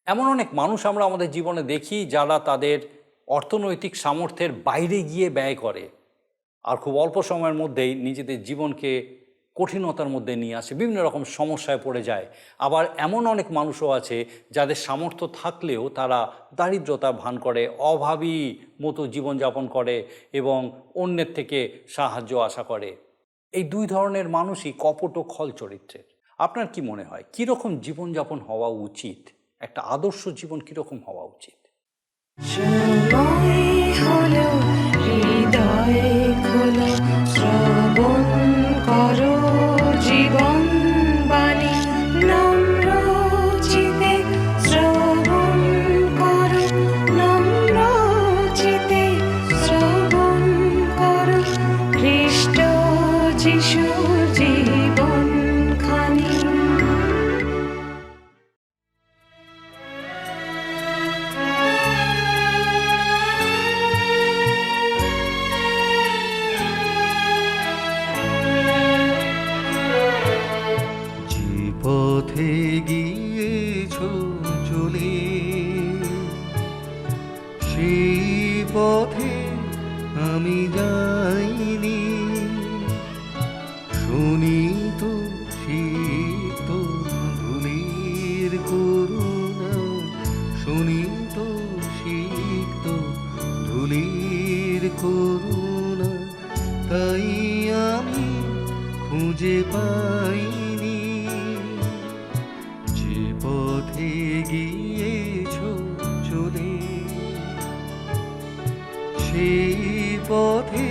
এমন অনেক মানুষ আমরা আমাদের জীবনে দেখি যারা তাদের অর্থনৈতিক সামর্থ্যের বাইরে গিয়ে ব্যয় করে আর খুব অল্প সময়ের মধ্যেই নিজেদের জীবনকে কঠিনতার মধ্যে নিয়ে আসে, বিভিন্ন রকম সমস্যায় পড়ে যায়। আবার এমন অনেক মানুষও আছে যাদের সামর্থ্য থাকলেও তারা দারিদ্রতার ভান করে, অভাবী মতো জীবনযাপন করে এবং অন্যের থেকে সাহায্য আশা করে। এই দুই ধরনের মানুষই কপট ও খল চরিত্রের। আপনার কি মনে হয় কীরকম জীবনযাপন হওয়া উচিত? একটা আদর্শ জীবন কীরকম হওয়া উচিত? সময় হলো হৃদয়ে খোলো, শ্রবণ করো জীবন বাণী, নম্র চিতে শ্রবণ করো, নম্র চিতে শ্রবণ করো খ্রিস্ট যিশুর জীবন খানি। পথে গিয়েছ চলে, সেই পথে আমি যাইনি। শুনি তো শীত ধুলির করুণা, শুনি তো শীত ধুলির করুণা, তাই আমি খুঁজে পাইনি। যে পথে গিয়েছ চলে, সেই পথে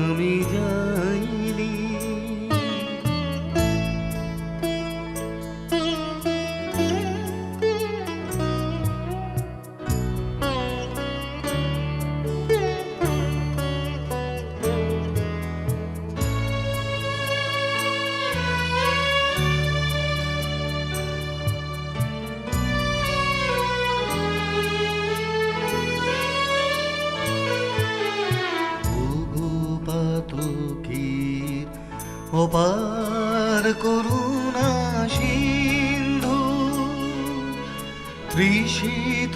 আমি যাইনি। অপার করুণা সিন্ধু, তৃষিত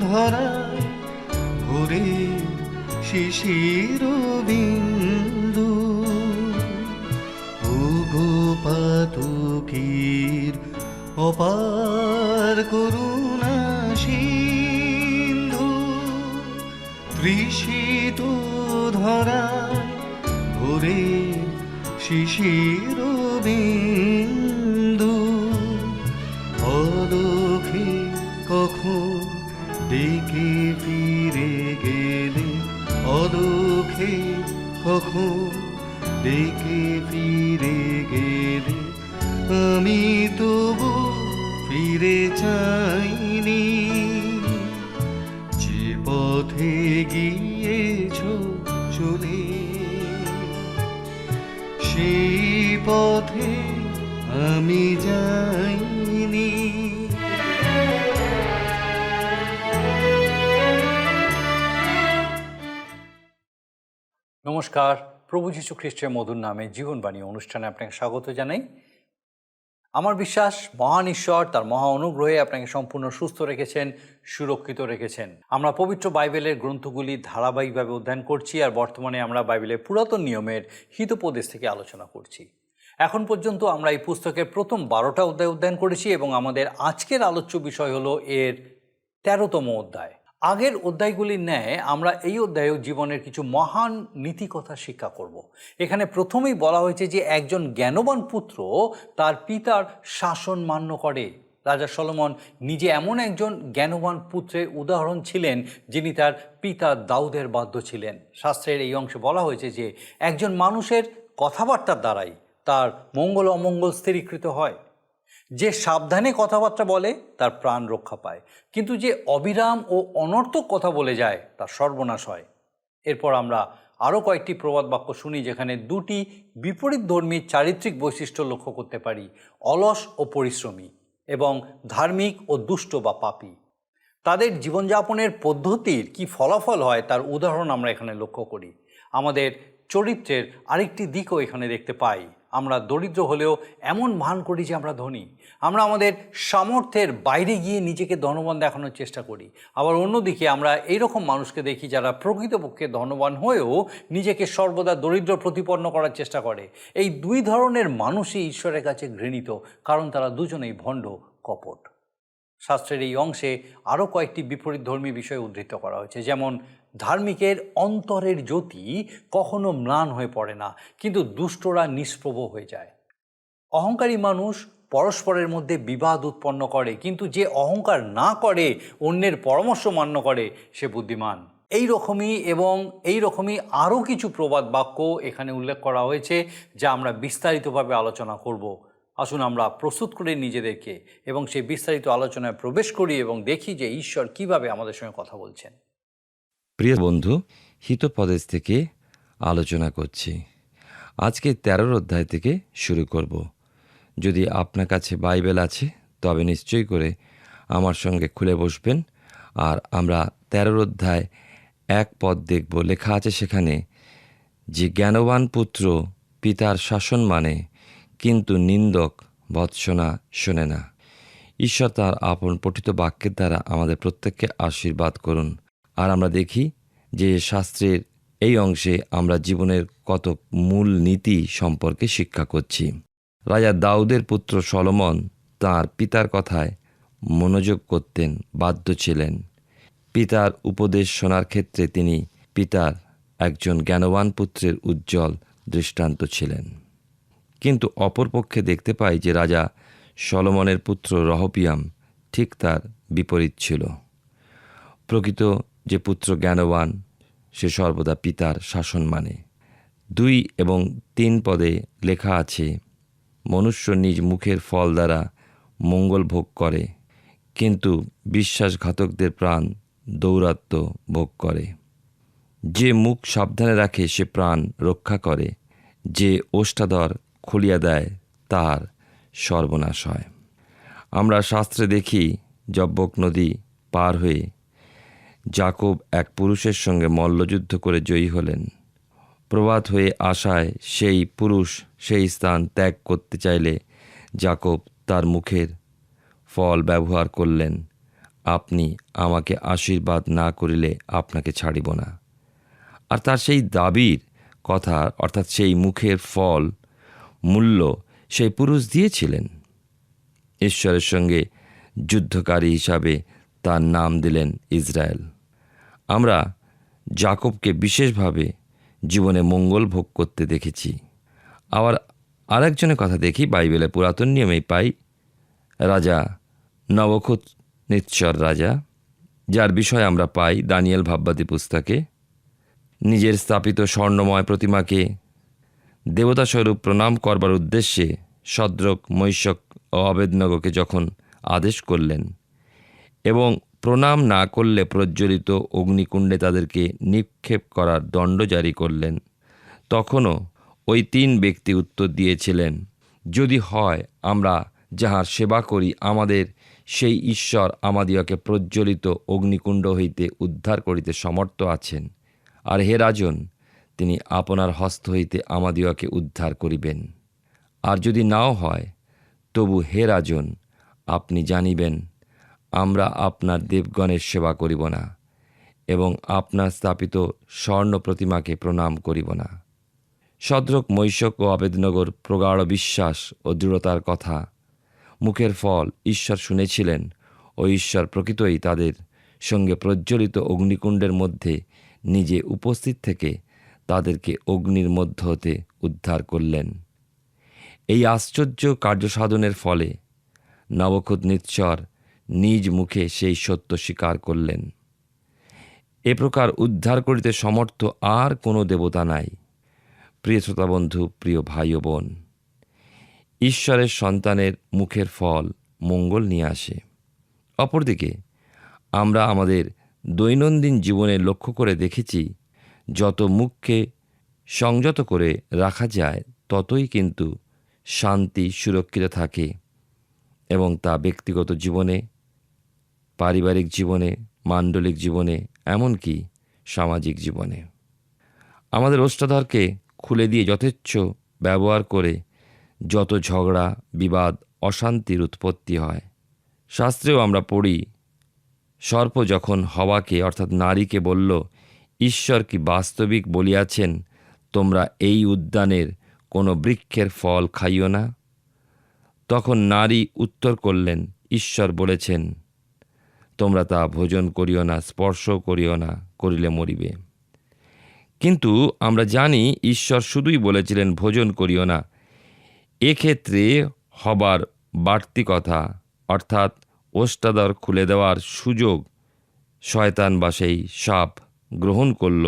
ধরায় ভোরে শিশির বিন্দু। ওগো পাতকীর অপার করুণা সিন্ধু, তৃষিত ধরায় ভোরে শিশির বিন্দু। অলক্ষে কখন ডেকে ফিরে গেলে, অলক্ষে কখন ডেকে ফিরে গেলে, আমি তবু ফিরে চাইনি। যে পথে গিয়েছ চলে, সেই পথে আমি যাইনি। নমস্কার, প্রভু যীশু খ্রিস্টের মধুর নামে জীবনবাণী অনুষ্ঠানে আপনাকে স্বাগত জানাই। আমার বিশ্বাস মহান ঈশ্বর তার মহা অনুগ্রহে আপনাকে সম্পূর্ণ সুস্থ রেখেছেন, সুরক্ষিত রেখেছেন। আমরা পবিত্র বাইবেলের গ্রন্থগুলি ধারাবাহিকভাবে অধ্যয়ন করছি, আর বর্তমানে আমরা বাইবেলের পুরাতন নিয়মের হিতোপদেশ থেকে আলোচনা করছি। এখন পর্যন্ত আমরা এই পুস্তকের প্রথম 12টা অধ্যায় অধ্যয়ন করেছি এবং আমাদের আজকের আলোচ্য বিষয় হলো এর 13তম অধ্যায়। আগের অধ্যায়গুলির ন্যায় আমরা এই অধ্যায়েও জীবনের কিছু মহান নীতিকথা শিক্ষা করব। এখানে প্রথমেই বলা হয়েছে যে একজন জ্ঞানবান পুত্র তার পিতার শাসন মান্য করে। রাজা সলোমন নিজে এমন একজন জ্ঞানবান পুত্রের উদাহরণ ছিলেন যিনি তার পিতা দাউদের বাধ্য ছিলেন। শাস্ত্রের এই অংশে বলা হয়েছে যে একজন মানুষের কথাবার্তার দ্বারাই তার মঙ্গল অমঙ্গল স্থিরীকৃত হয়। যে সাবধানে কথাবার্তা বলে তার প্রাণ রক্ষা পায়, কিন্তু যে অবিরাম ও অনর্থক কথা বলে যায় তার সর্বনাশ হয়। এরপর আমরা আরও কয়েকটি প্রবাদ বাক্য শুনি যেখানে দুটি বিপরীতধর্মী চারিত্রিক বৈশিষ্ট্য লক্ষ্য করতে পারি: অলস ও পরিশ্রমী, এবং ধার্মিক ও দুষ্ট বা পাপী। তাদের জীবনযাপনের পদ্ধতির কি ফলাফল হয় তার উদাহরণ আমরা এখানে লক্ষ্য করি। আমাদের চরিত্রের আরেকটি দিকও এখানে দেখতে পাই। আমরা দরিদ্র হলেও এমন ভান করি যে আমরা ধনী। আমরা আমাদের সামর্থ্যের বাইরে গিয়ে নিজেকে ধনবান দেখানোর চেষ্টা করি। আবার অন্যদিকে আমরা এইরকম মানুষকে দেখি যারা প্রকৃতপক্ষে ধনবান হয়েও নিজেকে সর্বদা দরিদ্র প্রতিপন্ন করার চেষ্টা করে। এই দুই ধরনের মানুষই ঈশ্বরের কাছে ঘৃণিত, কারণ তারা দুজনেই ভণ্ড, কপট। শাস্ত্রের এই অংশে আরও কয়েকটি বিপরীতধর্মী বিষয় উদ্ধৃত করা হয়েছে, যেমন ধার্মিকের অন্তরের জ্যোতি কখনো ম্লান হয়ে পড়ে না, কিন্তু দুষ্টরা নিষ্প্রভ হয়ে যায়। অহংকারী মানুষ পরস্পরের মধ্যে বিবাদ উৎপন্ন করে, কিন্তু যে অহংকার না করে, অন্যের পরামর্শ মান্য করে, সে বুদ্ধিমান। এই রকমই আরও কিছু প্রবাদ বাক্য এখানে উল্লেখ করা হয়েছে, যা আমরা বিস্তারিতভাবে আলোচনা করব। আসুন আমরা প্রস্তুত করি নিজেদেরকে এবং সেই বিস্তারিত আলোচনায় প্রবেশ করি এবং দেখি যে ঈশ্বর কিভাবে আমাদের সঙ্গে কথা বলছেন। প্রিয় বন্ধু, হিতোপদেশ থেকে আলোচনা করছি। আজকে 13 অধ্যায় থেকে শুরু করব। যদি আপনার কাছে বাইবেল আছে তবে নিশ্চয়ই করে আমার সঙ্গে খুলে বসবেন, আর আমরা 13 অধ্যায় 1 পদ দেখব। লেখা আছে সেখানে যে জ্ঞানবান পুত্র পিতার শাসন মানে, কিন্তু নিন্দক ভৎসনা শোনে না। ঈশ্বর তার আপন পঠিত বাক্যের দ্বারা আমাদের প্রত্যেককে আশীর্বাদ করুন। আর আমরা দেখি যে শাস্ত্রের এই অংশে আমরা জীবনের কত মূল নীতি সম্পর্কে শিক্ষা করছি। রাজা দাউদের পুত্র সলোমন তাঁর পিতার কথায় মনোযোগ করতেন বাধ্য ছিলেন। পিতার উপদেশ শোনার ক্ষেত্রে তিনি পিতার একজন জ্ঞানবান পুত্রের উজ্জ্বল দৃষ্টান্ত ছিলেন। কিন্তু অপরপক্ষে দেখতে পাই যে রাজা সলোমনের পুত্র রহবিয়াম ঠিক তার বিপরীত ছিল। প্রকৃত যে পুত্র জ্ঞানবান, সে সর্বদা পিতার শাসন মানে। 2 এবং 3 পদে লেখা আছে, মনুষ্য নিজ মুখের ফল দ্বারা মঙ্গল ভোগ করে, কিন্তু বিশ্বাসঘাতকদের প্রাণ দৌরাত্ম্য ভোগ করে। যে মুখ সাবধানে রাখে সে প্রাণ রক্ষা করে, যে ওষ্ঠাধর খুলিয়া দেয় তার সর্বনাশ হয়। আমরা শাস্ত্রে দেখি যব্বক নদী পার হয়ে যাকব এক পুরুষের সঙ্গে মল্লযুদ্ধ করে জয়ী হলেন। প্রভাত হয়ে আসায় সেই পুরুষ সেই স্থান ত্যাগ করতে চাইলে যাকব তার মুখের ফল ব্যবহার করলেন, আপনি আমাকে আশীর্বাদ না করিলে আপনাকে ছাড়িব না। আর তার সেই দাবির কথা, অর্থাৎ সেই মুখের ফল মূল্য সেই পুরুষ দিয়েছিলেন। ঈশ্বরের সঙ্গে যুদ্ধকারী হিসাবে তার নাম দিলেন ইসরায়েল। আমরা যাকবকে বিশেষভাবে জীবনে মঙ্গল ভোগ করতে দেখেছি। আবার আরেকজনের কথা দেখি, বাইবেলে পুরাতন নিয়মেই পাই, রাজা নবুকদনেছর রাজা, যার বিষয় আমরা পাই দানিয়েল ভাববাদী পুস্তকে। নিজের স্থাপিত স্বর্ণময় প্রতিমাকে দেবতাস্বরূপ প্রণাম করবার উদ্দেশ্যে শদ্রক, মৈশক ও অবেদনগোকে যখন আদেশ করলেন এবং প্রণাম না করলে প্রজ্বলিত অগ্নিকুণ্ডে তাদেরকে নিক্ষেপ করার দণ্ড জারি করলেন, তখনও ওই 3 ব্যক্তি উত্তর দিয়েছিলেন, যদি হয় আমরা যাহার সেবা করি, আমাদের সেই ঈশ্বর আমাদিওকে প্রজ্বলিত অগ্নিকুণ্ড হইতে উদ্ধার করিতে সমর্থ আছেন, আর হে রাজন, তিনি আপনার হস্ত হইতে আমাদিওকে উদ্ধার করিবেন। আর যদি নাও হয়, তবু হে রাজন, আপনি জানিবেন আমরা আপনার দেবগণের সেবা করিব না এবং আপনার স্থাপিত স্বর্ণ প্রতিমাকে প্রণাম করিব না। শদ্রক, মৈশক ও অবেদনগোর প্রগাঢ় বিশ্বাস ও দৃঢ়তার কথা, মুখের ফল ঈশ্বর শুনেছিলেন ও ঈশ্বর প্রকৃতই তাদের সঙ্গে প্রজ্বলিত অগ্নিকুণ্ডের মধ্যে নিজে উপস্থিত থেকে তাদেরকে অগ্নির মধ্য হতে উদ্ধার করলেন। এই আশ্চর্য কার্যসাধনের ফলে নবুকদনেছর নিজ মুখে সেই সত্য স্বীকার করলেন। এ প্রকার উদ্ধার করিতে সমর্থ আর কোনো দেবতা নাই। প্রিয় শ্রোতা বন্ধু, প্রিয় ভাই ও বোন, ঈশ্বরের সন্তানের মুখের ফল মঙ্গল নিয়ে আসে। অপরদিকে আমরা আমাদের দৈনন্দিন জীবনে লক্ষ্য করে দেখেছি, যত মুখকে সংযত করে রাখা যায় ততই কিন্তু শান্তি সুরক্ষিত থাকে এবং তা ব্যক্তিগত জীবনে, পারিবারিক জীবনে, মাণ্ডলিক জীবনে, এমনকি সামাজিক জীবনে। আমাদের ওষ্ঠাধরকে খুলে দিয়ে যথেচ্ছ ব্যবহার করে যত ঝগড়া, বিবাদ, অশান্তির উৎপত্তি হয়। শাস্ত্রেও আমরা পড়ি, সর্প যখন হওয়াকে অর্থাৎ নারীকে বলল, ঈশ্বর কি বাস্তবিক বলিয়াছেন, তোমরা এই উদ্যানের কোনো বৃক্ষের ফল খাইও না? তখন নারী উত্তর করলেন, ঈশ্বর বলেছেন, তোমরা তা ভোজন করিও না, স্পর্শও করিও না, করিলে মরিবে। কিন্তু আমরা জানি ঈশ্বর শুধুই বলেছিলেন ভোজন করিও না। এক্ষেত্রে হবার বাড়তি কথা, অর্থাৎ ওষ্ঠাধর খুলে দেওয়ার সুযোগ শয়তান বা সেই সাপ গ্রহণ করল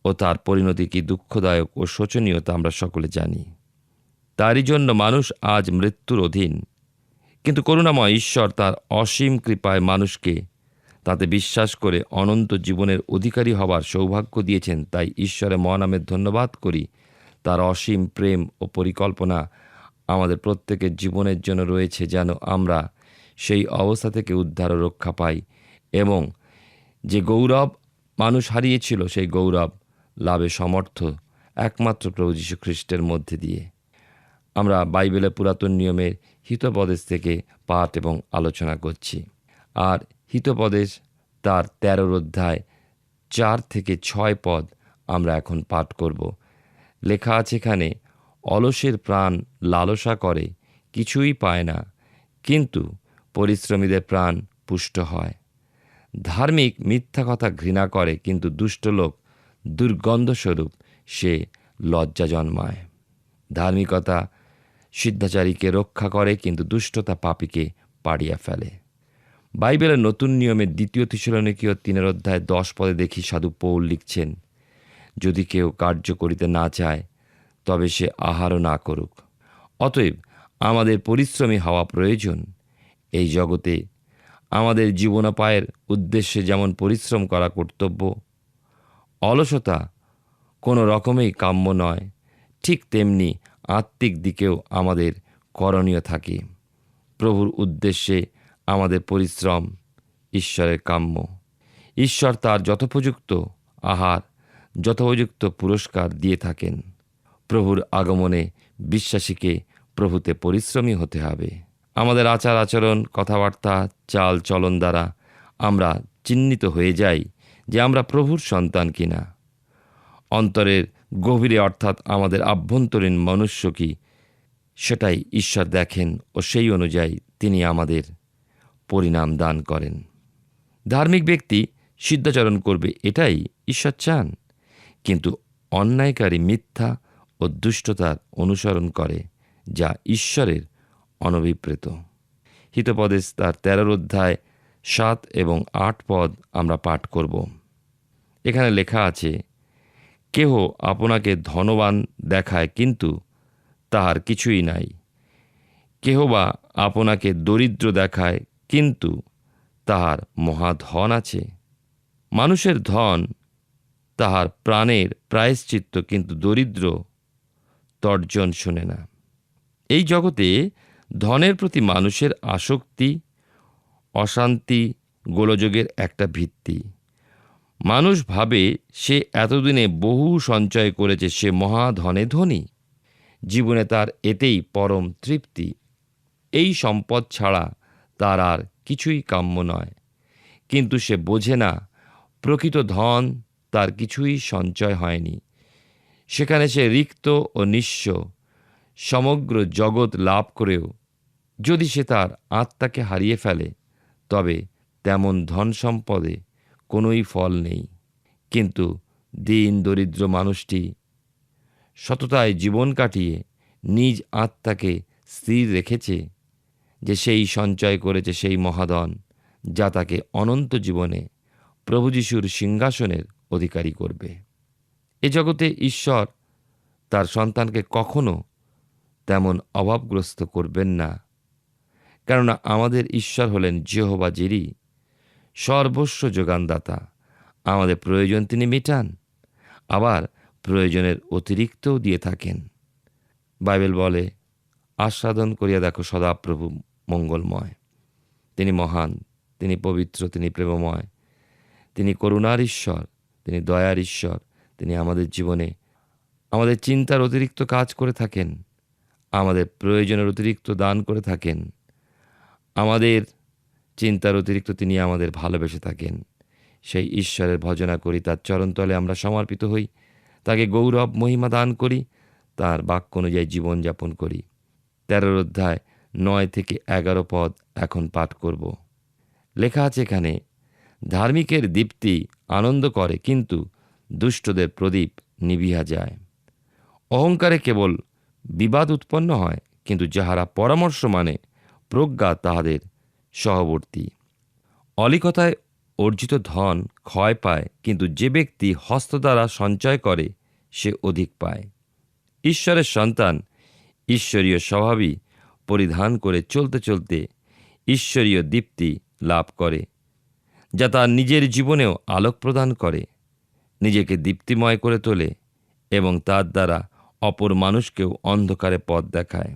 ও তার পরিণতি কি দুঃখদায়ক ও শোচনীয় তা আমরা সকলে জানি। তারই জন্য মানুষ আজ মৃত্যুর অধীন। কিন্তু করুণাময় ঈশ্বর তার অসীম কৃপায় মানুষকে তাতে বিশ্বাস করে অনন্ত জীবনের অধিকারী হবার সৌভাগ্য দিয়েছেন। তাই ঈশ্বরের মহানামের ধন্যবাদ করি। তার অসীম প্রেম ও পরিকল্পনা আমাদের প্রত্যেকের জীবনের জন্য রয়েছে, যেন আমরা সেই অবস্থা থেকে উদ্ধার ও রক্ষা পাই এবং যে গৌরব মানুষ হারিয়েছিল সেই গৌরব লাভে সমর্থ একমাত্র প্রভু যীশু খ্রিস্টের মধ্যে দিয়ে। আমরা বাইবেলের পুরাতন নিয়মের হিতোপদেশ থেকে পাঠ এবং আলোচনা করছি। আর হিতোপদেশ তার 13 অধ্যায় 4 থেকে 6 পদ আমরা এখন পাঠ করব। লেখা আছে এখানে, অলসের প্রাণ লালসা করে, কিছুই পায় না, কিন্তু পরিশ্রমীদের প্রাণ পুষ্ট হয়। ধার্মিক মিথ্যা কথা ঘৃণা করে, কিন্তু দুষ্ট লোক দুর্গন্ধস্বরূপ সে লজ্জা জন্মায়। ধার্মিকতা সিদ্ধাচারীকে রক্ষা করে, কিন্তু দুষ্টতা পাপীকে পাড়িয়া ফেলে। বাইবেলের নতুন নিয়মের 2 থিসলনিকীয় 3 অধ্যায় 10 পদে দেখি সাধু পৌল লিখছেন, যদি কেউ কার্য করিতে না চায় তবে সে আহারও না করুক। অতএব আমাদের পরিশ্রমী হওয়া প্রয়োজন। এই জগতে আমাদের জীবনোপায়ের উদ্দেশ্যে যেমন পরিশ্রম করা কর্তব্য, অলসতা কোনো রকমেই কাম্য নয়, ঠিক তেমনি আত্মিক দিকেও আমাদের করণীয় থাকে। প্রভুর উদ্দেশ্যে আমাদের পরিশ্রম ঈশ্বরের কাম্য। ঈশ্বর তার যথোপযুক্ত আহার, যথোপযুক্ত পুরস্কার দিয়ে থাকেন। প্রভুর আগমনে বিশ্বাসীকে প্রভুতে পরিশ্রমী হতে হবে। আমাদের আচার আচরণ, কথাবার্তা, চাল চলন দ্বারা আমরা চিহ্নিত হয়ে যাই যে আমরা প্রভুর সন্তান কিনা। অন্তরের গভীরে অর্থাৎ আমাদের আভ্যন্তরীণ মনুষ্য কি, সেটাই ঈশ্বর দেখেন ও সেই অনুযায়ী তিনি আমাদের পরিণাম দান করেন। ধার্মিক ব্যক্তি সিদ্ধাচরণ করবে, এটাই ঈশ্বর চান। কিন্তু অন্যায়কারী মিথ্যা ও দুষ্টতার অনুসরণ করে, যা ঈশ্বরের অনভিপ্রেত। হিতোপদেশ তার 13 অধ্যায় 7 এবং 8 পদ আমরা পাঠ করব। এখানে লেখা আছে, কেহ আপনাকে ধনবান দেখায়, কিন্তু তাহার কিছুই নাই। কেহ বা আপনাকে দরিদ্র দেখায়, কিন্তু তাহার মহাধন আছে। মানুষের ধন তাহার প্রাণের প্রায়শ্চিত্ত, কিন্তু দরিদ্র তর্জন শোনে না। এই জগতে ধনের প্রতি মানুষের আসক্তি, অশান্তি, গোলযোগের একটা ভিত্তি। মানুষ ভাবে সে এতদিনে বহু সঞ্চয় করেছে, সে মহাধনে ধনী। জীবনে তার এতেই পরম তৃপ্তি। এই সম্পদ ছাড়া তার আর কিছুই কাম্য নয়। কিন্তু সে বোঝে না, প্রকৃত ধন তার কিছুই সঞ্চয় হয়নি। সেখানে সে রিক্ত ও নিঃস্ব। সমগ্র জগৎ লাভ করেও যদি সে তার আত্মাকে হারিয়ে ফেলে, তবে তেমন ধন সম্পদে কোনোই ফল নেই। কিন্তু দীন দরিদ্র মানুষটি সততায় জীবন কাটিয়ে নিজ আত্মাকে স্থির রেখেছে যে সেই সঞ্চয় করেছে সেই মহাধন, যা তাকে অনন্ত জীবনে প্রভু যীশুর সিংহাসনের অধিকারী করবে। এ জগতে ঈশ্বর তার সন্তানকে কখনো তেমন অভাবগ্রস্ত করবেন না, কেননা আমাদের ঈশ্বর হলেন যেহোবা জিরি, সর্বস্ব যোগানদাতা। আমাদের প্রয়োজন তিনি মেটান, আবার প্রয়োজনের অতিরিক্তও দিয়ে থাকেন। বাইবেল বলে, আস্বাদন করিয়া দেখো সদাপ্রভু মঙ্গলময়। তিনি মহান, তিনি পবিত্র, তিনি প্রেমময়, তিনি করুণার ঈশ্বর, তিনি দয়ার ঈশ্বর, তিনি আমাদের জীবনে আমাদের চিন্তার অতিরিক্ত কাজ করে থাকেন, আমাদের প্রয়োজনের অতিরিক্ত দান করে থাকেন, আমাদের চিন্তার অতিরিক্ত তিনি আমাদের ভালোবেসে থাকেন। সেই ঈশ্বরের ভজনা করি, তার চরণতলে আমরা সমর্পিত হই, তাকে গৌরব মহিমা দান করি, তার বাক্য অনুযায়ী জীবনযাপন করি। 13 অধ্যায় 9 থেকে 11 পদ এখন পাঠ করব। লেখা আছে এখানে, ধার্মিকের দীপ্তি আনন্দ করে, কিন্তু দুষ্টদের প্রদীপ নিভিয়া যায়। অহংকারে কেবল বিবাদ উৎপন্ন হয়, কিন্তু যাহারা পরামর্শ মানে প্রজ্ঞা তাহাদের সহবর্তী। অলিকতায় অর্জিত ধন ক্ষয় পায়, কিন্তু যে ব্যক্তি হস্ত দ্বারা সঞ্চয় করে সে অধিক পায়। ঈশ্বরের সন্তান ঈশ্বরীয় স্বভাবই পরিধান করে চলতে চলতে ঈশ্বরীয় দীপ্তি লাভ করে, যা তার নিজের জীবনেও আলোক প্রদান করে, নিজেকে দীপ্তিময় করে তোলে এবং তার দ্বারা অপর মানুষকেও অন্ধকারে পথ দেখায়।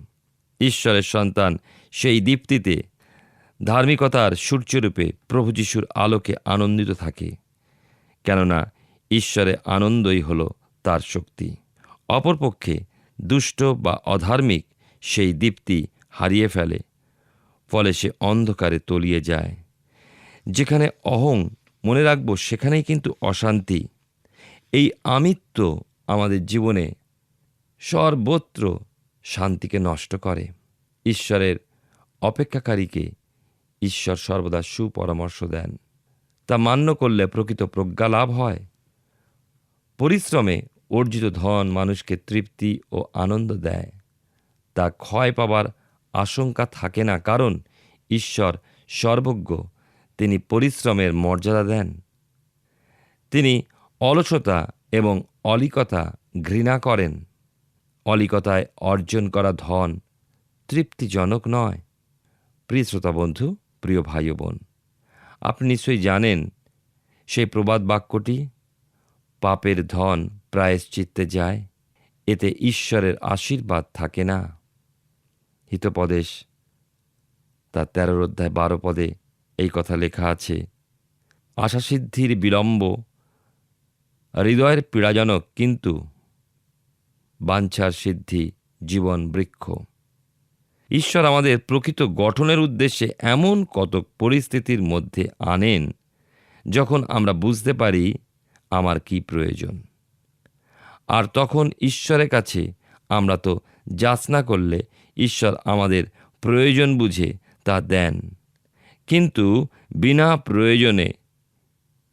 ঈশ্বরের সন্তান সেই দীপ্তিতে ধার্মিকতার সূর্যরূপে প্রভু যিশুর আলোকে আনন্দিত থাকে, কেননা ঈশ্বরের আনন্দই হল তার শক্তি। অপরপক্ষে দুষ্ট বা অধার্মিক সেই দীপ্তি হারিয়ে ফেলে, ফলে সে অন্ধকারে তলিয়ে যায়। যেখানে অহং মনে রাখব, সেখানেই কিন্তু অশান্তি। এই আমিত্ব আমাদের জীবনে সর্বত্র শান্তিকে নষ্ট করে। ঈশ্বরের অপেক্ষাকারীকে ঈশ্বর সর্বদা সুপরামর্শ দেন, তা মান্য করলে প্রকৃত প্রজ্ঞা লাভ হয়। পরিশ্রমে অর্জিত ধন মানুষকে তৃপ্তি ও আনন্দ দেয়, তা ক্ষয় পাবার আশঙ্কা থাকে না, কারণ ঈশ্বর সর্বজ্ঞ, তিনি পরিশ্রমের মর্যাদা দেন। তিনি অলসতা এবং অলিকতা ঘৃণা করেন। অলিকতায় অর্জন করা ধন তৃপ্তিজনক নয়। প্রিয় শ্রোতা বন্ধু, প্রিয় ভাই ও বোন, আপনি নিশ্চয়ই জানেন সেই প্রবাদ বাক্যটি, পাপের ধন প্রায়শ্চিত্তে যায়, এতে ঈশ্বরের আশীর্বাদ থাকে না। হিতোপদেশ তার 13 অধ্যায় 12 পদে এই কথা লেখা আছে, আশাসিদ্ধির বিলম্ব হৃদয়ের পীড়াজনক, কিন্তু বাঞ্ছার সিদ্ধি জীবন বৃক্ষ। ঈশ্বর আমাদের প্রকৃত গঠনের উদ্দেশ্যে এমন কতক পরিস্থিতির মধ্যে আনেন, যখন আমরা বুঝতে পারি আমার কি প্রয়োজন। আর তখন ঈশ্বরের কাছে আমরা তো যাচনা করলে ঈশ্বর আমাদের প্রয়োজন বুঝে তা দেন, কিন্তু বিনা প্রয়োজনে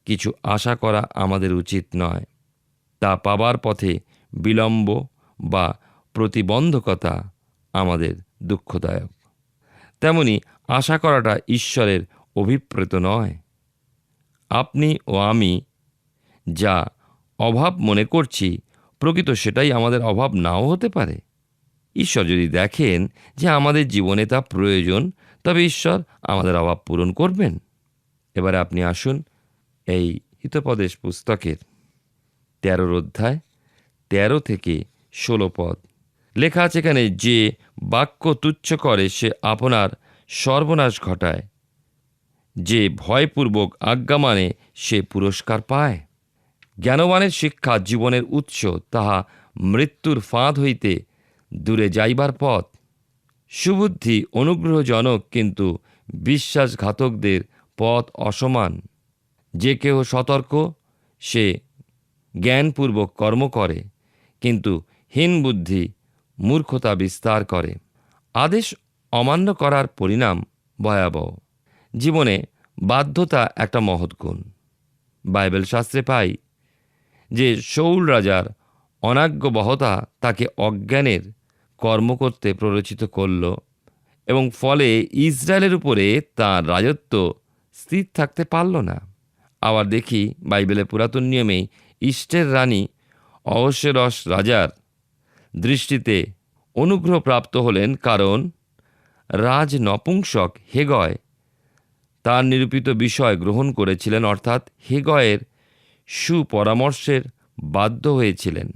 কিছু আশা করা আমাদের উচিত নয়। তা পাবার পথে বিলম্ব বা প্রতিবন্ধকতা আমাদের দুঃখদায়ক। তেমনি আশা করাটা ঈশ্বরের অভিপ্রেত নয়। আপনি ও আমি যা অভাব মনে করছি, প্রকৃত সেটাই আমাদের অভাব নাও হতে পারে। ঈশ্বর যদি দেখেন যে আমাদের জীবনে তা প্রয়োজন, তবে ঈশ্বর আমাদের অভাব পূরণ করবেন। এবারে আপনি আসুন এই হিতোপদেশ পুস্তকের 13 অধ্যায় 13 থেকে 16 পদ। লেখা আছে এখানে, যে বাক্য তুচ্ছ করে সে আপনার সর্বনাশ ঘটায়, যে ভয়পূর্বক আজ্ঞা মানে সে পুরস্কার পায়। জ্ঞানবানের শিক্ষা জীবনের উৎস, তাহা মৃত্যুর ফাঁদ হইতে দূরে যাইবার পথ। সুবুদ্ধি অনুগ্রহজনক, কিন্তু বিশ্বাসঘাতকদের পথ অসমান। যে কেহ সতর্ক সে জ্ঞানপূর্বক কর্ম করে, কিন্তু হীন বুদ্ধি মূর্খতা বিস্তার করে। আদেশ অমান্য করার পরিণাম ভয়াবহ। জীবনে বাধ্যতা একটা মহৎ গুণ। বাইবেল শাস্ত্রে পাই যে শৌল রাজার অনাজ্ঞবহতা তাকে অজ্ঞানের কর্ম করতে প্ররোচিত করল, এবং ফলে ইসরায়েলের উপরে তাঁর রাজত্ব স্থির থাকতে পারল না। আবার দেখি বাইবেলের পুরাতন নিয়মেই ইষ্টের রানী অহস্যেরস রাজার দৃষ্টিতে অনুগ্রহপ্রাপ্ত হলেন, কারণ রাজ নপুংসক হেগয় তার নিরূপিত বিষয় গ্রহণ করেছিলেন, অর্থাৎ হেগয়ের সুপরামর্শের বাধ্য হয়েছিলেন।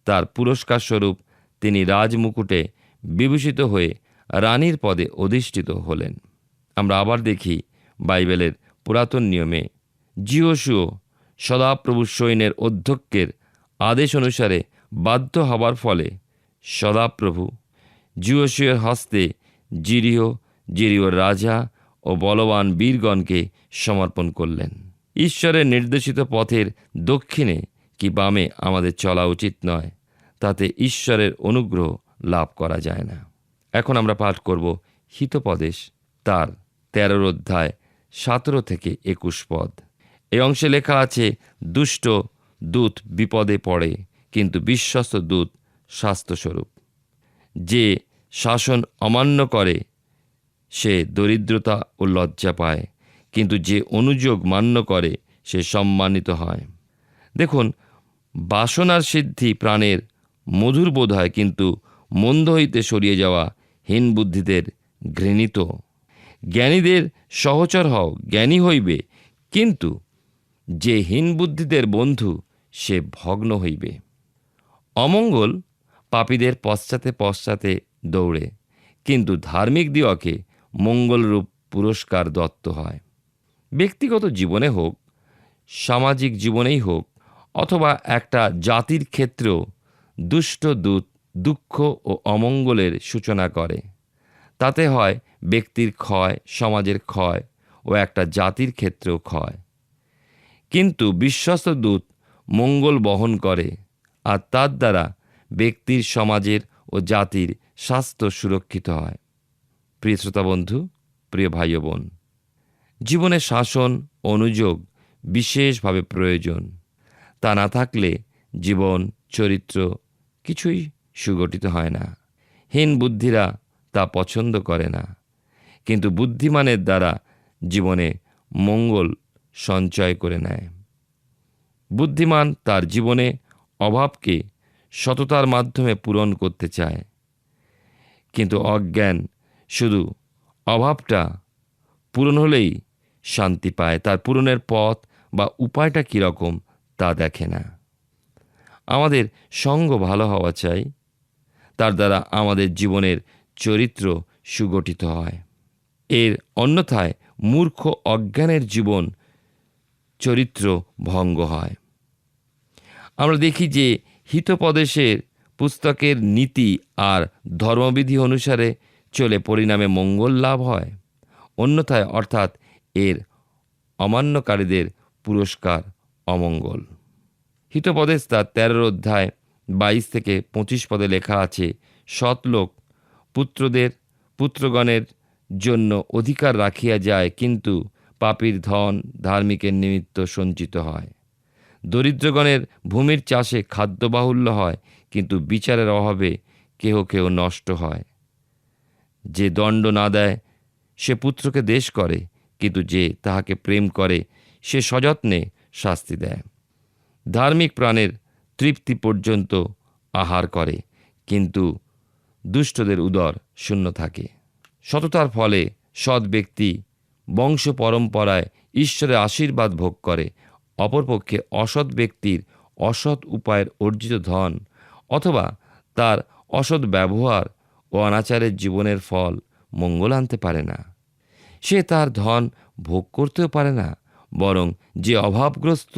তার পুরস্কার স্বরূপ তিনি রাজমুকুটে বিভূষিত হয়ে রানীর পদে অধিষ্ঠিত হলেন। আমরা আবার দেখি বাইবেলের পুরাতন নিয়মে যিহোশূয় সদাপ্রভু সৈন্যের অধ্যক্ষের আদেশ অনুসারে বাধ্য হবার ফলে সদাপ্রভু জিওসীয়ের হস্তে জিরিওর রাজা ও বলবান বীরগণকে সমর্পণ করলেন। ঈশ্বরের নির্দেশিত পথের দক্ষিণে কি বামে আমাদের চলা উচিত নয়, তাতে ঈশ্বরের অনুগ্রহ লাভ করা যায় না। এখন আমরা পাঠ করব হিতোপদেশ তার 13 অধ্যায় 17 থেকে 21 পদ। এই অংশে লেখা আছে, দুষ্ট দূত বিপদে পড়ে, কিন্তু বিশ্বস্ত দূত স্বাস্থ্যস্বরূপ। যে শাসন অমান্য করে সে দরিদ্রতা ও লজ্জা পায়, কিন্তু যে অনুযোগ মান্য করে সে সম্মানিত হয়। দেখুন, বাসনার সিদ্ধি প্রাণের মধুর বোধ হয়, কিন্তু মন্দ হইতে সরিয়ে যাওয়া হীন বুদ্ধিদের ঘৃণিত। জ্ঞানীদের সহচর হও, জ্ঞানী হইবে, কিন্তু যে হীন বুদ্ধিদের বন্ধু সে ভগ্ন হইবে। অমঙ্গল পাপীদের পশ্চাতে পশ্চাতে দৌড়ে, কিন্তু ধার্মিক দিওকে মঙ্গলরূপ পুরস্কার দত্ত হয়। ব্যক্তিগত জীবনে হোক, সামাজিক জীবনেই হোক, অথবা একটা জাতির ক্ষেত্রেও দুষ্ট দূত দুঃখ ও অমঙ্গলের সূচনা করে। তাতে হয় ব্যক্তির ক্ষয়, সমাজের ক্ষয় ও একটা জাতির ক্ষেত্রেও ক্ষয়। কিন্তু বিশ্বস্ত দূত মঙ্গল বহন করে, আর তার দ্বারা ব্যক্তির, সমাজের ও জাতির স্বাস্থ্য সুরক্ষিত হয়। প্রিয় শ্রোতা বন্ধু, প্রিয় ভাই ও বোন, জীবনে শাসন অনুযোগ বিশেষভাবে প্রয়োজন। তা না থাকলে জীবন, চরিত্র কিছুই সুগঠিত হয় না। হীন বুদ্ধিরা তা পছন্দ করে না, কিন্তু বুদ্ধিমানের দ্বারা জীবনে মঙ্গল সঞ্চয় করে নেয়। বুদ্ধিমান তার জীবনে অভাবকে সততার মাধ্যমে পূরণ করতে চায়, কিন্তু অজ্ঞান শুধু অভাবটা পূরণ হলেই শান্তি পায়, তার পূরণের পথ বা উপায়টা কীরকম তা দেখে না। আমাদের সঙ্গ ভালো হওয়া চাই, তার দ্বারা আমাদের জীবনের চরিত্র সুগঠিত হয়। এর অন্যথায় মূর্খ অজ্ঞানের জীবন চরিত্র ভঙ্গ হয়। আমরা দেখি যে হিতোপদেশের পুস্তকের নীতি আর ধর্মবিধি অনুসারে চলে পরিণামে মঙ্গল লাভ হয়, অন্যথায় অর্থাৎ এর অমান্যকারীদের পুরস্কার অমঙ্গল। হিতোপদেশ তার 13 অধ্যায় 22 থেকে 25 পদে লেখা আছে, সৎলোক পুত্রগণের জন্য অধিকার রাখিয়া যায়, কিন্তু পাপীর ধন ধার্মিকের নিমিত্ত সঞ্চিত হয়। দরিদ্রগণের ভূমির চাষে খাদ্য বাহুল্য হয়, কিন্তু বিচারের অভাবে কেহ কেহ নষ্ট হয়। যে দণ্ড না দেয় সে পুত্রকে দেশ করে, কিন্তু যে তাহাকে প্রেম করে সে সযত্নে শাস্তি দেয়। ধার্মিক প্রাণের তৃপ্তি পর্যন্ত আহার করে, কিন্তু দুষ্টদের উদর শূন্য থাকে। সততার ফলে সৎ ব্যক্তি বংশ পরম্পরায় ঈশ্বরের আশীর্বাদ ভোগ করে। অপরপক্ষে অসৎ ব্যক্তির অসৎ উপায়ের অর্জিত ধন অথবা তার অসৎ ব্যবহার ও অনাচারের জীবনের ফল মঙ্গল আনতে পারে না। সে তার ধন ভোগ করতেও পারে না, বরং যে অভাবগ্রস্ত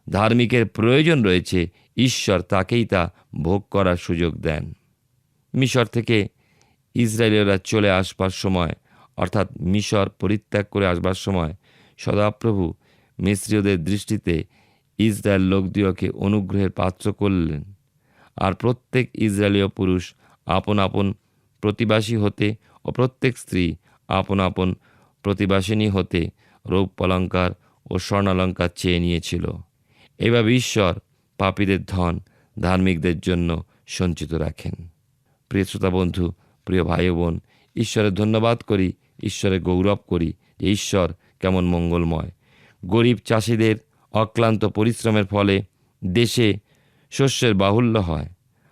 ধার্মিকের প্রয়োজন রয়েছে ঈশ্বর তাকেই তা ভোগ করার সুযোগ দেন। মিশর থেকে ইসরায়েলীয়রা চলে আসবার সময়, অর্থাৎ মিশর পরিত্যাগ করে আসবার সময় সদাপ্রভু মিস্রীয়দের দৃষ্টিতে ইসরায়েল লোকদিওকে অনুগ্রহের পাত্র করলেন। আর প্রত্যেক ইসরায়েলীয় পুরুষ আপন আপন প্রতিবাসী হতে ও প্রত্যেক স্ত্রী আপন আপন প্রতিবাসিনী হতে রৌপ্যালঙ্কার ও স্বর্ণালঙ্কার চেয়ে নিয়েছিল। এভাবে ঈশ্বর পাপীদের ধন ধার্মিকদের জন্য সঞ্চিত রাখেন। প্রিয় শ্রোতা বন্ধু, প্রিয় ভাই বোন, ঈশ্বরের ধন্যবাদ করি, ঈশ্বরের গৌরব করি যে ঈশ্বর কেমন মঙ্গলময়। গরিব চাষিদের অক্লান্ত পরিশ্রমের ফলে দেশে শস্যের বাহুল্য হয়,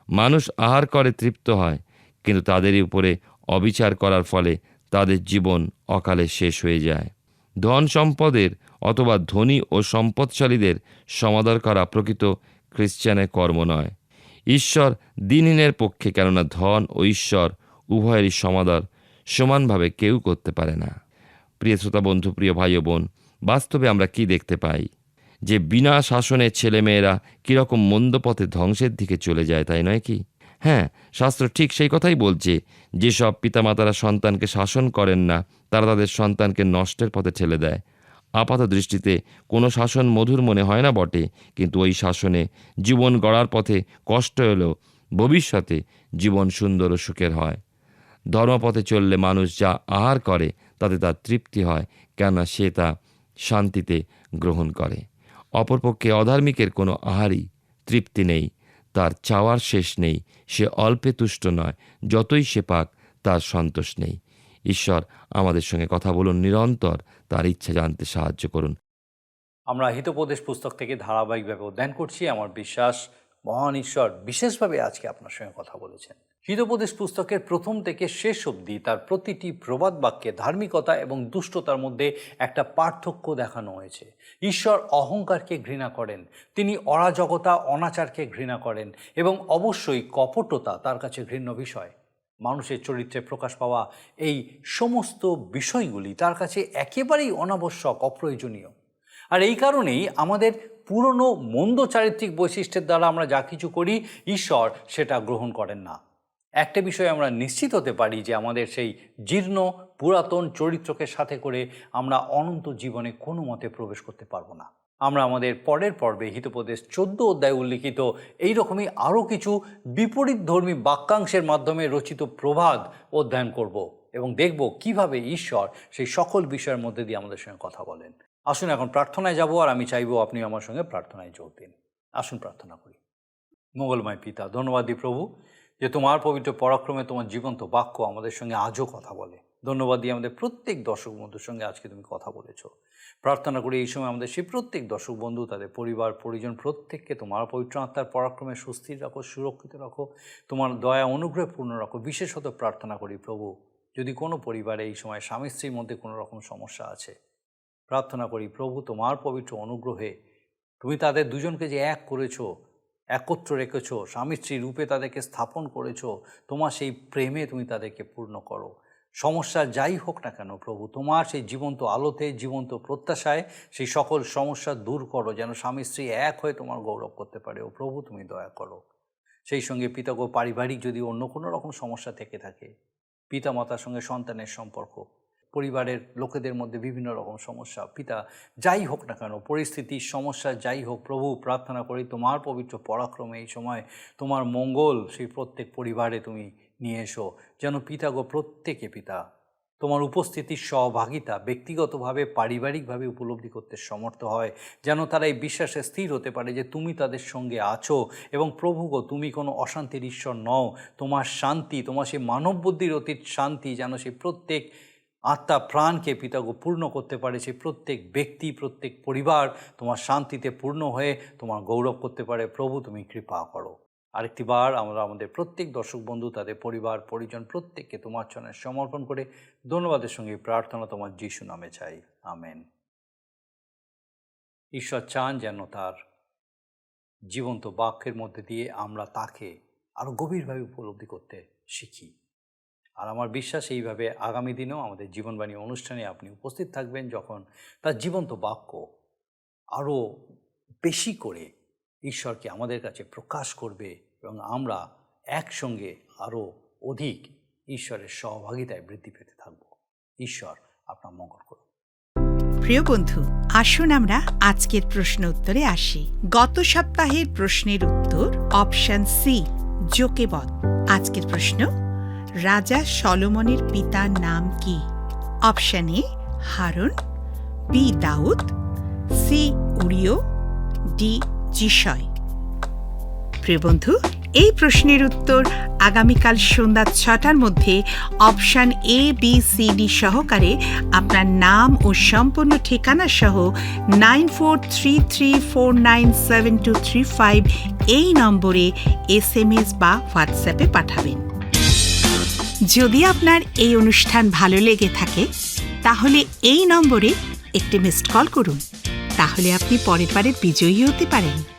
মানুষ আহার করে তৃপ্ত হয়, কিন্তু তাদেরই উপরে অবিচার করার ফলে তাদের জীবন অকালে শেষ হয়ে যায়। ধন সম্পদের অথবা ধনী ও সম্পদশালীদের সমাদর করা প্রকৃত খ্রিস্টানের কর্ম নয়। ঈশ্বর দিনহীনের পক্ষে, কেননা ধন ও ঈশ্বর উভয়েরই সমাদর সমানভাবে কেউ করতে পারে না। প্রিয় শ্রোতা বন্ধু, প্রিয় ভাই ও বোন, বাস্তবে আমরা কি দেখতে পাই? যে বিনা শাসনে ছেলেমেয়েরা কীরকম মন্দ পথে ধ্বংসের দিকে চলে যায়, তাই নয় কি? হ্যাঁ, শাস্ত্র ঠিক সেই কথাই বলছে। যেসব পিতামাতারা সন্তানকে শাসন করেন না, তারা তাদের সন্তানকে নষ্টের পথে ঠেলে দেয়। আপাত দৃষ্টিতে কোনো শাসন মধুর মনে হয় না বটে, কিন্তু ওই শাসনে জীবন গড়ার পথে কষ্ট এলেও ভবিষ্যতে জীবন সুন্দর ও সুখের হয়। ধর্মপথে চললে মানুষ যা আহার করে তাতে তার তৃপ্তি হয়, কেননা সে তা শান্তিতে গ্রহণ করে। অপরপক্ষে অধার্মিকের কোনো আহারই তৃপ্তি নেই, তার চাওয়ার শেষ নেই, সে অল্পে তুষ্ট নয়, যতই সে পাক তার সন্তোষ নেই। ঈশ্বর আমাদের সঙ্গে কথা বলুন, নিরন্তর তার ইচ্ছা জানতে সাহায্য করুন। আমরা হিতোপদেশ পুস্তক থেকে ধারাবাহিকভাবে অধ্যয়ন করছি। আমার বিশ্বাস মহান ঈশ্বর বিশেষভাবে আজকে আপনার সঙ্গে কথা বলেছেন। হিতোপদেশ পুস্তকের প্রথম থেকে শেষ অবধি তার প্রতিটি প্রবাদ বাক্যে ধার্মিকতা এবং দুষ্টতার মধ্যে একটা পার্থক্য দেখানো হয়েছে। ঈশ্বর অহংকারকে ঘৃণা করেন, তিনি অরাজকতা অনাচারকে ঘৃণা করেন এবং অবশ্যই কপটতা তার কাছে ঘৃণ্য বিষয়। মানুষের চরিত্রে প্রকাশ পাওয়া এই সমস্ত বিষয়গুলি তার কাছে একেবারেই অনাবশ্যক, অপ্রয়োজনীয়। আর এই কারণেই আমাদের পুরনো মন্দ চারিত্রিক বৈশিষ্ট্যের দ্বারা আমরা যা কিছু করি, ঈশ্বর সেটা গ্রহণ করেন না। একটা বিষয়ে আমরা নিশ্চিত হতে পারি যে আমাদের সেই জীর্ণ পুরাতন চরিত্রকে সাথে করে আমরা অনন্ত জীবনে কোনো মতে প্রবেশ করতে পারবো না। আমরা আমাদের পরের পর্বে হিতোপদেশ 14 অধ্যায়ে উল্লিখিত এইরকমই আরও কিছু বিপরীতধর্মী বাক্যাংশের মাধ্যমে রচিত প্রবাদ অধ্যয়ন করব এবং দেখব কিভাবে ঈশ্বর সেই সকল বিষয়ের মধ্যে দিয়ে আমাদের সঙ্গে কথা বলেন। আসুন এখন প্রার্থনায় যাব, আর আমি চাইবো আপনি আমার সঙ্গে প্রার্থনায় যোগ দিন। আসুন প্রার্থনা করি। মঙ্গলময় পিতা, ধন্যবাদ দিই প্রভু যে তোমার পবিত্র পরাক্রমে তোমার জীবন্ত বাক্য আমাদের সঙ্গে আজও কথা বলে। ধন্যবাদ দিই আমাদের প্রত্যেক দর্শক বন্ধুর সঙ্গে আজকে তুমি কথা বলেছো। প্রার্থনা করি এই সময় আমাদের সেই প্রত্যেক দর্শক বন্ধু, তাদের পরিবার পরিজন প্রত্যেককে তোমার পবিত্র আত্মার পরাক্রমে সুস্থির রাখো, সুরক্ষিত রাখো, তোমার দয়া অনুগ্রহে পূর্ণ রাখো। বিশেষত প্রার্থনা করি প্রভু, যদি কোনো পরিবারে এই সময় স্বামী স্ত্রীর মধ্যে কোনো রকম সমস্যা আছে, প্রার্থনা করি প্রভু তোমার পবিত্র অনুগ্রহে তুমি তাদের দুজনকে যে এক করেছো, একত্র রেখেছো, স্বামী স্ত্রী রূপে তাদেরকে স্থাপন করেছো, তোমার সেই প্রেমে তুমি তাদেরকে পূর্ণ করো। সমস্যা যাই হোক না কেন প্রভু, তোমার সেই জীবন্ত আলোতে, জীবন্ত প্রত্যাশায় সেই সকল সমস্যা দূর করো, যেন স্বামী স্ত্রী এক হয়ে তোমার গৌরব করতে পারে। ও প্রভু তুমি দয়া করো। সেই সঙ্গে পিতাগ পারিবারিক যদি অন্য কোনো রকম সমস্যা থেকে থাকে, পিতামাতার সঙ্গে সন্তানের সম্পর্ক, পরিবারের লোকেদের মধ্যে বিভিন্ন রকম সমস্যা, পিতা যাই হোক না কেন, পরিস্থিতির সমস্যা যাই হোক প্রভু, প্রার্থনা করি তোমার পবিত্র পরাক্রমে এই সময় তোমার মঙ্গল সেই প্রত্যেক পরিবারে তুমি নিয়ে এসো, যেন পিতাগো প্রত্যেকে পিতা তোমার উপস্থিতির সহভাগিতা ব্যক্তিগতভাবে পারিবারিকভাবে উপলব্ধি করতে সমর্থ হয়, যেন তারা এই বিশ্বাসে স্থির হতে পারে যে তুমি তাদের সঙ্গে আছো এবং প্রভুগো তুমি কোনো অশান্তির ঈশ্বর নও। তোমার শান্তি, তোমার সেই মানব বুদ্ধির অতীত শান্তি যেন সেই প্রত্যেক আত্মা প্রাণকে পিতাগো পূর্ণ করতে পারে, সেই প্রত্যেক ব্যক্তি প্রত্যেক পরিবার তোমার শান্তিতে পূর্ণ হয়ে তোমার গৌরব করতে পারে। প্রভু তুমি কৃপা করো। আরেকটিবার আমরা আমাদের প্রত্যেক দর্শক বন্ধু, তাদের পরিবার পরিজন প্রত্যেককে তোমার চরণে সমর্পণ করে ধন্যবাদের সঙ্গে প্রার্থনা তোমার যিশু নামে চাই, আমেন। ঈশ্বর চান যেন তার জীবন্ত বাক্যের মধ্যে দিয়ে আমরা তাকে আরও গভীরভাবে উপলব্ধি করতে শিখি। আর আমার বিশ্বাস এইভাবে আগামী দিনেও আমাদের জীবনবাণী অনুষ্ঠানে আপনি উপস্থিত থাকবেন, যখন তার জীবন্ত বাক্য আরও বেশি করে ঈশ্বরকে আমাদের কাছে প্রকাশ করবে এবং আমরা একসঙ্গে আরও অধিক ঈশ্বরের সহভাগিতায় বৃদ্ধি পেতে থাকব। ঈশ্বর আপনার মঙ্গল করুন। প্রিয় বন্ধু, আসুন আমরা আজকের প্রশ্ন উত্তরে আসি। গত সপ্তাহের প্রশ্নের উত্তর অপশন সি, যোকেবদ। আজকের প্রশ্ন, রাজা সলোমনের পিতার নাম কি? Option A Harun, B Daud, C Uriya, D Yishay. প্রিয় বন্ধু, এই প্রশ্নের উত্তর আগামীকাল সন্ধ্যা 6টার মধ্যে option A B C D সহকারে আপনার নাম ও সম্পূর্ণ ঠিকানা সহ 9433497235 এই নম্বরে SMS বা হোয়াটসঅ্যাপে পাঠাবেন। যদি আপনার এই অনুষ্ঠান ভালো লেগে থাকে তাহলে এই নম্বরে একটি মিসড কল করুন, তাহলে আপনি পরের বিজয়ী হতে পারেন।